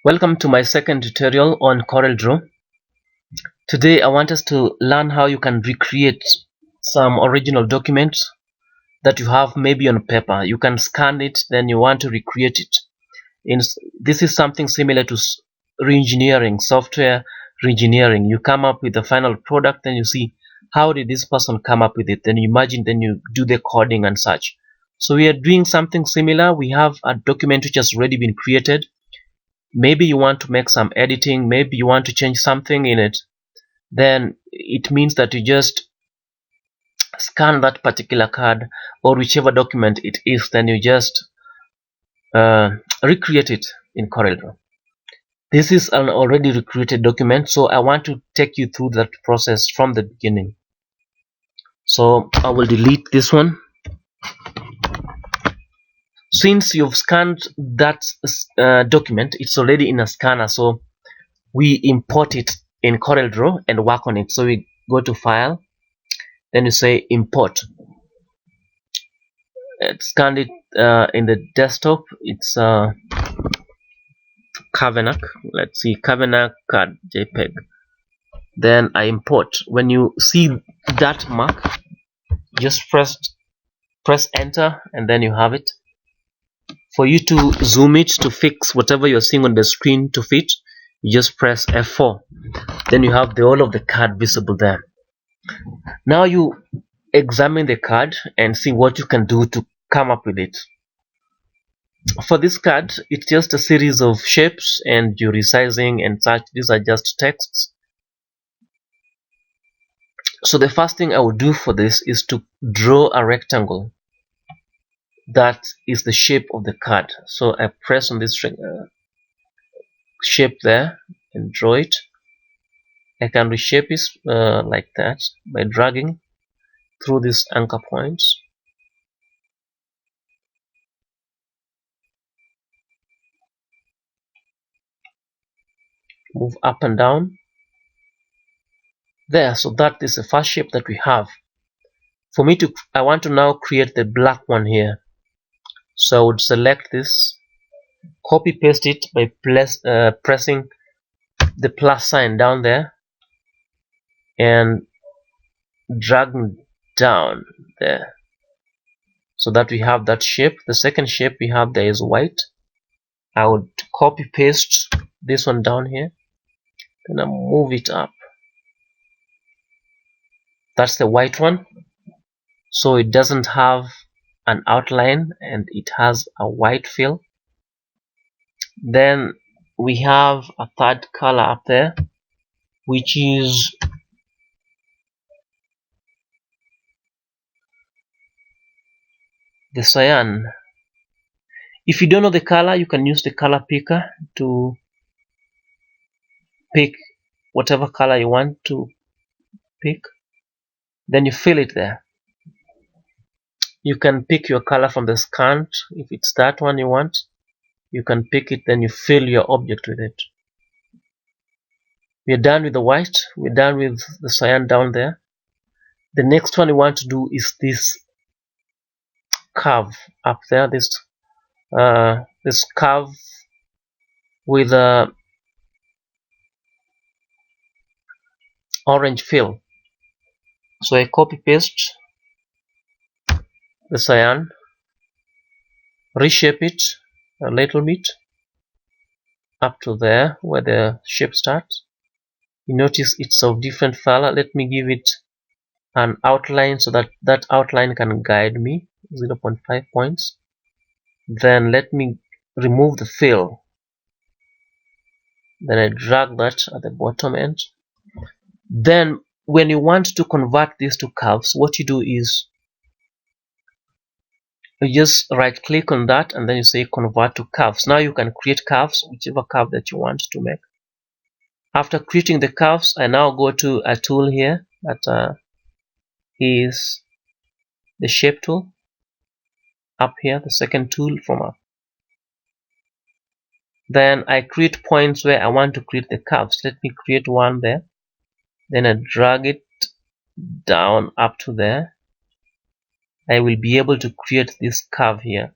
Welcome to my second tutorial on CorelDraw. Today I want us to learn how you can recreate some original documents that you have maybe on paper. You can scan it, then you want to recreate it. This is something similar to re-engineering, software re-engineering. You come up with the final product, then you see how did this person come up with it. Then you imagine, then you do the coding and such. So we are doing something similar. We have a document which has already been created. Maybe you want to make some editing, maybe you want to change something in it. Then it means that you just scan that particular card or whichever document it is, then you just recreate it in CorelDraw. This is an already recreated document, so I want to take you through that process from the beginning. So I will delete this one. Since you've scanned that document, it's already in a scanner, so we import it in CorelDraw and work on it. So we go to File, then you say Import. Scan it in the desktop. It's Kavenak. Let's see, Kavenak card JPEG. Then I import. When you see that mark, just press Enter, and then you have it. For you to zoom it to fix whatever you're seeing on the screen to fit, you just press F4. Then you have the whole of the card visible there. Now you examine the card and see what you can do to come up with it. For this card, it's just a series of shapes and you're resizing and such. These are just texts. So the first thing I would do for this is to draw a rectangle that is the shape of the card. So I press on this shape there and draw it. I can reshape it like that by dragging through these anchor points. Move up and down there. So that is the first shape that we have. For me to, I want to now create the black one here. So I would select this, copy paste it by pressing the plus sign down there and dragging down there, so that we have that shape. The second shape we have there is white. I would copy paste this one down here, then I move it up. That's the white one, so it doesn't have an outline and it has a white fill. Then we have a third color up there, which is the cyan. If you don't know the color, you can use the color picker to pick whatever color you want to pick. Then you fill it there. You can pick your color from the scan. If it's that one you want, you can pick it, then you fill your object with it. We're done with the white, we're done with the cyan down there. The next one we want to do is this curve up there, this curve with a orange fill. So I copy paste the cyan, reshape it a little bit up to there where the shape starts. You notice it's of different color. Let me give it an outline so that that outline can guide me, 0.5 points. Then let me remove the fill. Then I drag that at the bottom end. Then when you want to convert these to curves, what you do is you just right click on that and then you say convert to curves. Now you can create curves, whichever curve that you want to make. After creating the curves, I now go to a tool here that is the shape tool. Up here, the second tool from up. Then I create points where I want to create the curves. Let me create one there. Then I drag it down up to there. I will be able to create this curve here.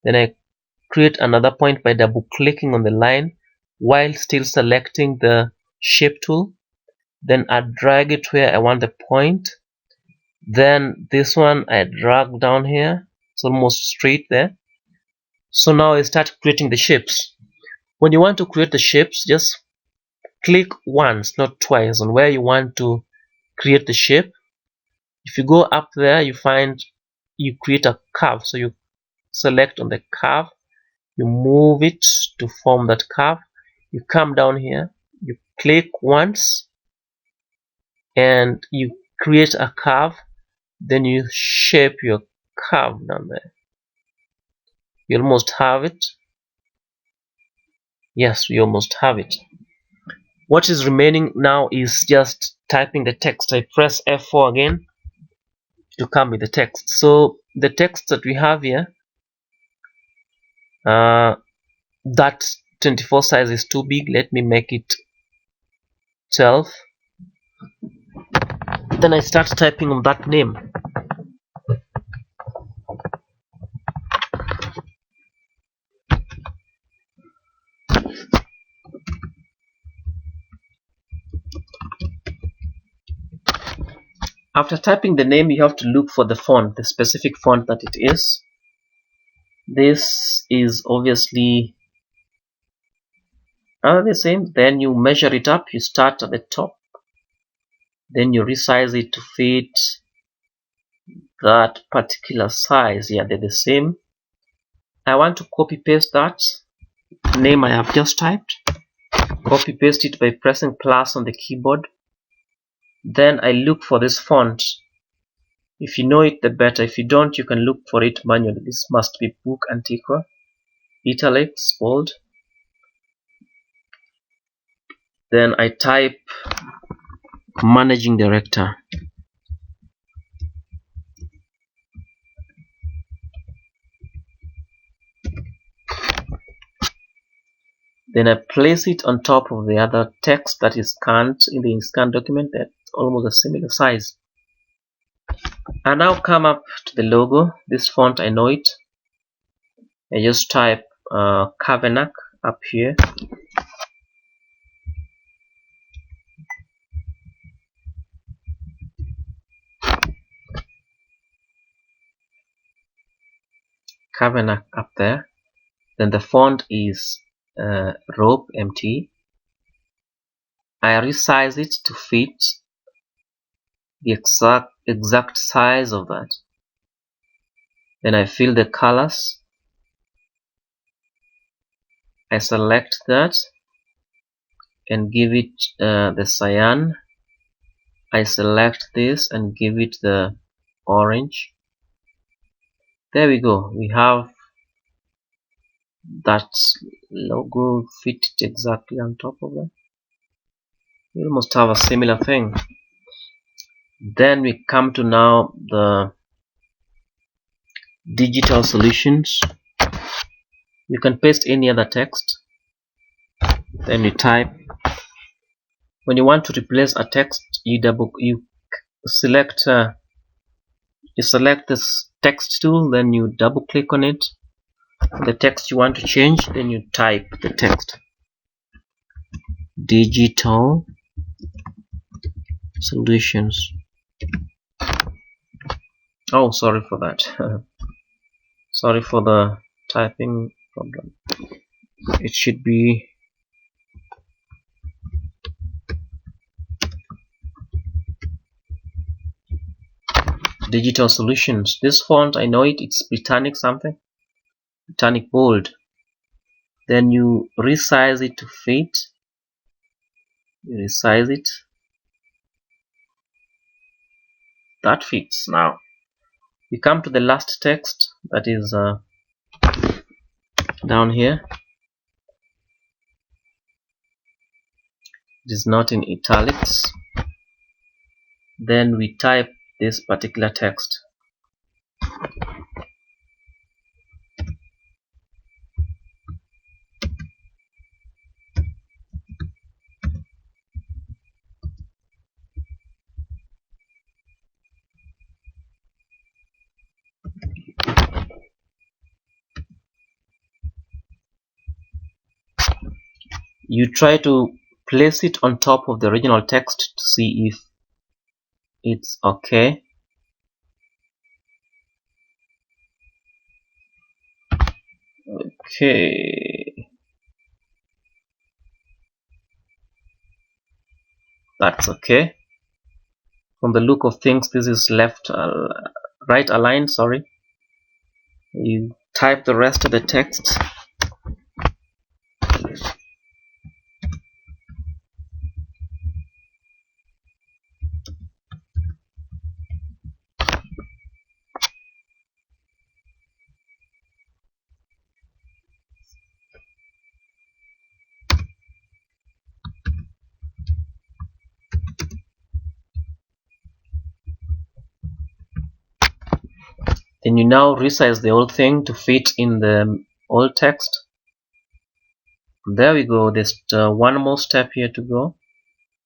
Then I create another point by double clicking on the line. while still selecting the shape tool. Then I drag it where I want the point. Then this one I drag down here. It's almost straight there. So now I start creating the shapes. When you want to create the shapes, just click once, not twice, on where you want to create the shape. If you go up there, you find you create a curve. So you select on the curve, you move it to form that curve. You come down here, you click once, and you create a curve. Then you shape your curve down there. You almost have it. Yes, we almost have it. What is remaining now is just typing the text. I press F4 again to come with the text. So the text that we have here, that 24 size is too big. Let me make it 12. Then I start typing on that name. After typing the name, you have to look for the font, the specific font that it is. This is obviously the same. Then you measure it up. You start at the top. Then you resize it to fit that particular size. Yeah, they're the same. I want to copy paste that name I have just typed. Copy paste it by pressing plus on the keyboard. Then I look for this font. If you know it, the better. If you don't, you can look for it manually. This must be Book Antiqua, italics, bold. Then I type Managing Director. Then I place it on top of the other text that is scanned in the scanned document. That's almost a similar size. I now come up to the logo. This font, I know it. I just type Kavenak up here. Kavenak up there. Then the font is Rope MT. I resize it to fit the exact size of that. Then I fill the colors. I select that and give it the cyan. I select this and give it the orange. There we go. We have that logo fit exactly on top of that. We almost have a similar thing. Then we come to now the digital solutions. You can paste any other text. Then you type. When you want to replace a text, you select this text tool. Then you double click on it. The text you want to change. Then you type the text. Digital solutions. Oh, sorry for that. Sorry for the typing problem. It should be digital solutions. This font, I know it. It's Britannic something. Britannic bold. Then you resize it to fit. You resize it. That fits. Now we come to the last text that is down here. It is not in italics. Then we type this particular text. you try to place it on top of the original text to see if it's okay. Okay, that's okay. From the look of things, this is right aligned, sorry. You type the rest of the text. Then you now resize the whole thing to fit in the old text. There we go. There's one more step here to go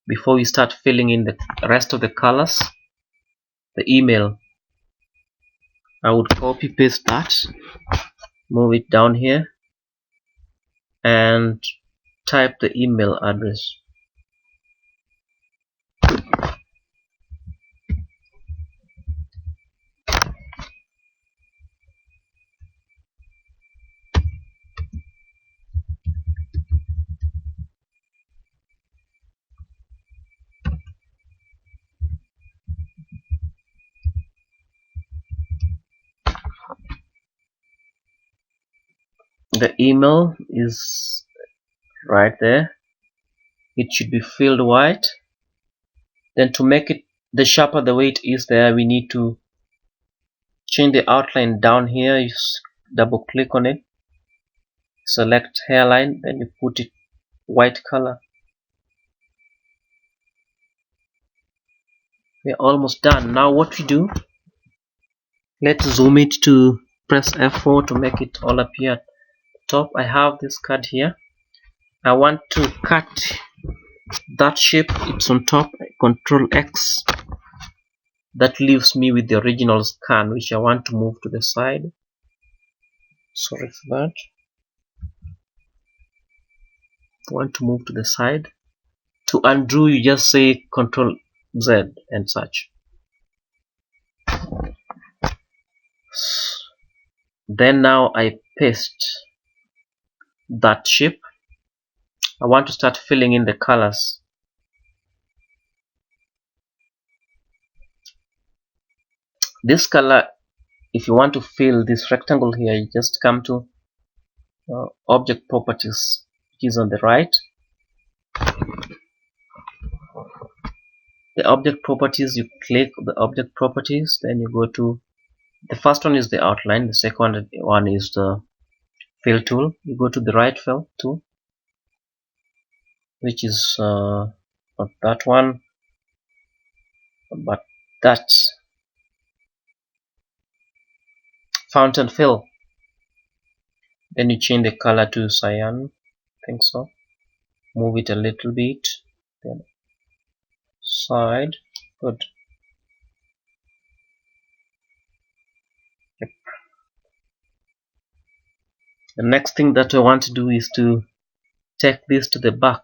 before we start filling in the rest of the colors. The email, I would copy paste that, move it down here, and type the email address. The email is right there. It should be filled white. Then to make it the sharper the way it is there, we need to change the outline down here. You double click on it, select hairline, then you put it white color. We're almost done. Now what we do, let's zoom it to press F4 to make it all appear at the top. I have this card here. I want to cut that shape, it's on top. Control X. That leaves me with the original scan, which I want to move to the side. Sorry for that. I want to move to the side. To undo, you just say Control Z and such. Then now I paste that shape. I want to start filling in the colors. This color, if you want to fill this rectangle here, you just come to object properties, which is on the right. The object properties, you click the object properties, then you go to the first one is the outline, the second one is the fill tool. You go to the right fill tool, which is not that one, but that's fountain fill. Then you change the color to cyan, I think so. Move it a little bit, then side, good. Yep. The next thing that I want to do is to take this to the back.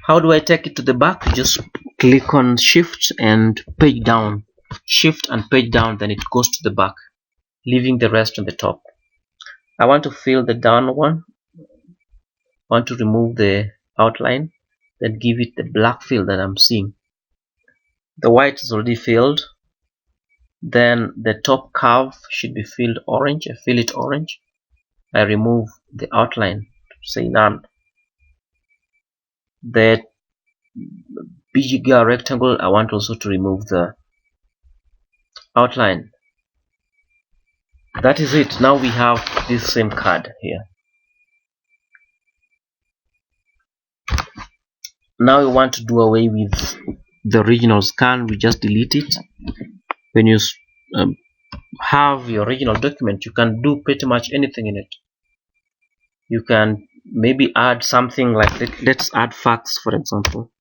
How do I take it to the back? Just click on shift and page down, shift and page down, then it goes to the back, leaving the rest on the top. I want to fill the down one. I want to remove the outline, then give it the black fill that I'm seeing. The white is already filled. Then the top curve should be filled orange. I fill it orange. I remove the outline, say none. The bigger rectangle, I want also to remove the outline. That is it. Now we have this same card here. Now we want to do away with the original scan. We just delete it. When you have your original document, you can do pretty much anything in it. You can maybe add something like, let's add facts, for example.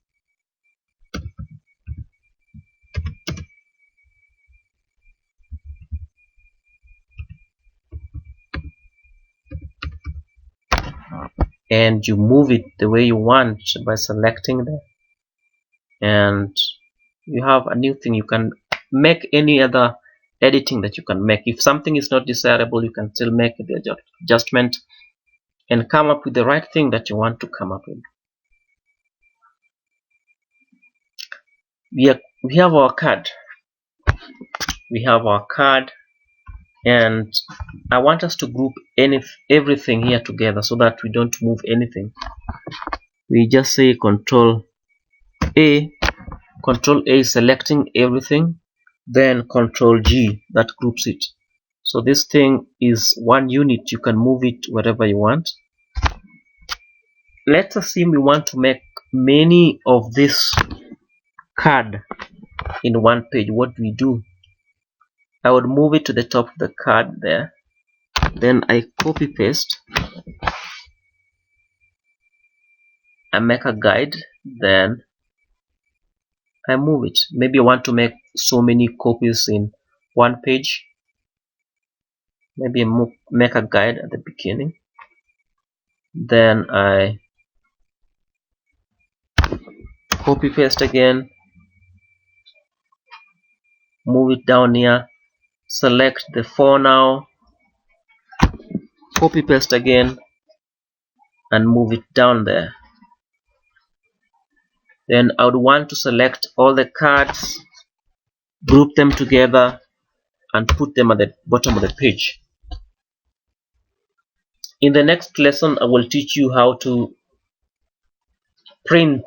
and you move it the way you want by selecting there, and you have a new thing. You can make any other editing that you can make. If something is not desirable, you can still make the adjustment and come up with the right thing that you want to come up with. We have our card. We have our card, and I want us to group everything here together so that we don't move anything. We just say Control A. Control A is selecting everything, then Control G, that groups it. So this thing is one unit. You can move it wherever you want. Let's assume we want to make many of this card in one page. What do we do? I would move it to the top of the card there, then I copy paste, I make a guide, then I move it. Maybe I want to make so many copies in one page. Maybe I make a guide at the beginning, then I copy paste again, move it down here, select the 4 now, copy paste again, and move it down there. Then I would want to select all the cards, group them together, and put them at the bottom of the page. In the next lesson, I will teach you how to print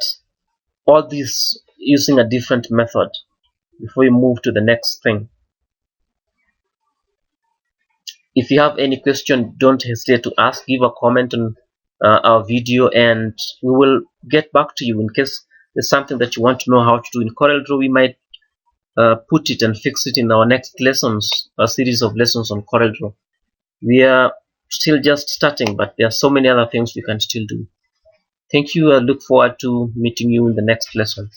all these using a different method before you move to the next thing. If you have any question, don't hesitate to ask. Give a comment on our video, and we will get back to you in case there's something that you want to know how to do in CorelDraw. We might put it and fix it in our next lessons, a series of lessons on CorelDraw. We are still just starting, but there are so many other things we can still do. Thank you. I look forward to meeting you in the next lesson.